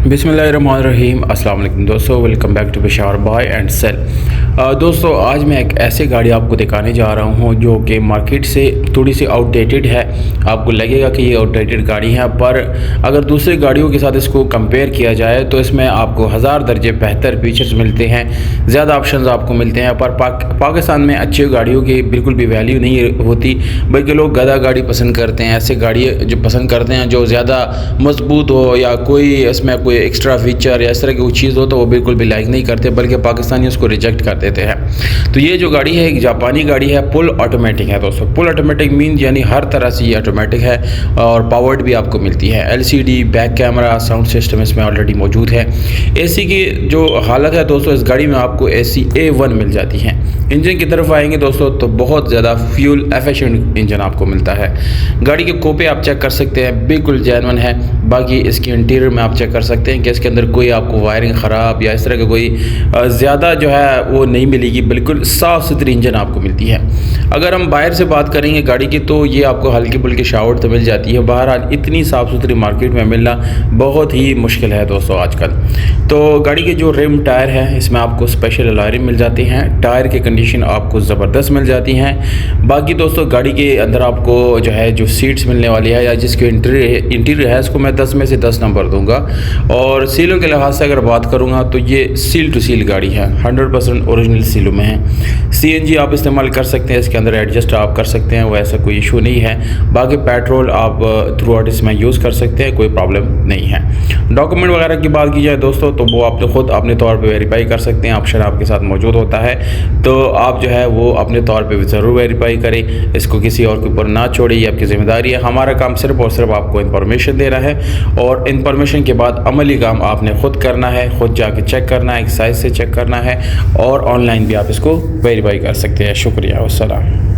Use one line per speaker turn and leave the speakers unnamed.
बिस्मिल्लाहिर्रहमानिर्रहीम अस्सलाम वालेकुम दोस्तों, welcome back to Peshawar buy and sell. दोस्तों आज मैं एक ऐसी गाड़ी आपको दिखाने जा रहा हूं जो कि मार्केट से थोड़ी सी आउटडेटेड है। आपको लगेगा कि ये आउटडेटेड गाड़ी है, पर अगर दूसरी गाड़ियों के साथ इसको कंपेयर किया जाए तो इसमें आपको हज़ार दर्जे बेहतर फीचर्स मिलते हैं, ज़्यादा ऑप्शंस आपको मिलते हैं। पर पाकिस्तान में अच्छी गाड़ियों की बिल्कुल भी वैल्यू नहीं होती, बल्कि लोग गधा गाड़ी पसंद करते हैं। ऐसे गाड़ी जो पसंद करते हैं जो ज़्यादा मजबूत हो या कोई इसमें कोई एक्स्ट्रा फीचर या इस तरह की कोई चीज़ हो तो वो बिल्कुल भी लाइक नहीं करते, बल्कि पाकिस्तानी उसको रिजेक्ट कर देते हैं। तो ये जो गाड़ी है एक जापानी गाड़ी है, फुल ऑटोमेटिक है दोस्तों। फुल ऑटोमेटिक मीन यानी हर तरह से ये ऑटोमेटिक है और पावर्ड भी आपको मिलती है। LCD, back camera, sound system इसमें ऑलरेडी मौजूद है। एसी की जो हालत है दोस्तों, इस गाड़ी में आपको एसी A1 मिल जाती है। इंजन की तरफ आएंगे दोस्तों तो बहुत ज़्यादा फ्यूल एफिशिएंट इंजन आपको मिलता है। गाड़ी के कोपे आप चेक कर सकते हैं, बिल्कुल जेन्युइन है। बाकी इसके इंटीरियर में आप चेक कर सकते हैं कि इसके अंदर कोई आपको वायरिंग ख़राब या इस तरह का कोई ज़्यादा जो है वो नहीं मिलेगी, बिल्कुल साफ़ सुथरी इंजन आपको मिलती है। अगर हम बाहर से बात करेंगे गाड़ी की तो ये आपको हल्की फुल्की शाउट तो मिल जाती है। बहरहाल इतनी साफ़ सुथरी मार्केट में मिलना बहुत ही मुश्किल है दोस्तों आजकल। तो गाड़ी के जो रिम टायर है इसमें आपको स्पेशल अलॉय रिम मिल जाते हैं। टायर की कंडीशन आपको ज़बरदस्त मिल जाती हैं। बाकी दोस्तों गाड़ी के अंदर आपको जो है जो सीट्स मिलने वाली है या जिसके इंटीरियर है इसको मैं 10 में से 10 नंबर दूंगा। और सीलों के लिहाज से अगर बात करूँगा तो ये सील टू सील गाड़ी है, 100% ओरिजिनल सीलों में है। CNG आप इस्तेमाल कर सकते हैं, इसके अंदर एडजस्ट आप कर सकते हैं, वो ऐसा कोई इशू नहीं है। बाकी पेट्रोल आप थ्रू आउट इसमें यूज़ कर सकते हैं, कोई प्रॉब्लम नहीं है। डॉक्यूमेंट वगैरह की बात की जाए दोस्तों तो वो आप खुद अपने तौर पे वेरीफाई कर सकते हैं, ऑप्शन आपके साथ मौजूद होता है। तो आप जो है वो अपने तौर पे ज़रूर वेरीफाई करें, इसको किसी और के ऊपर ना छोड़े, ये आपकी ज़िम्मेदारी है। हमारा काम सिर्फ और सिर्फ आपको इन्फॉर्मेशन देना है और इन्फॉर्मेशन के बाद अमली काम आपने खुद करना है, खुद जाके चेक करना है, एक साइज से चेक करना है और ऑनलाइन भी आप इसको वेरीफाई कर सकते हैं। शुक्रिया, वस्सलाम।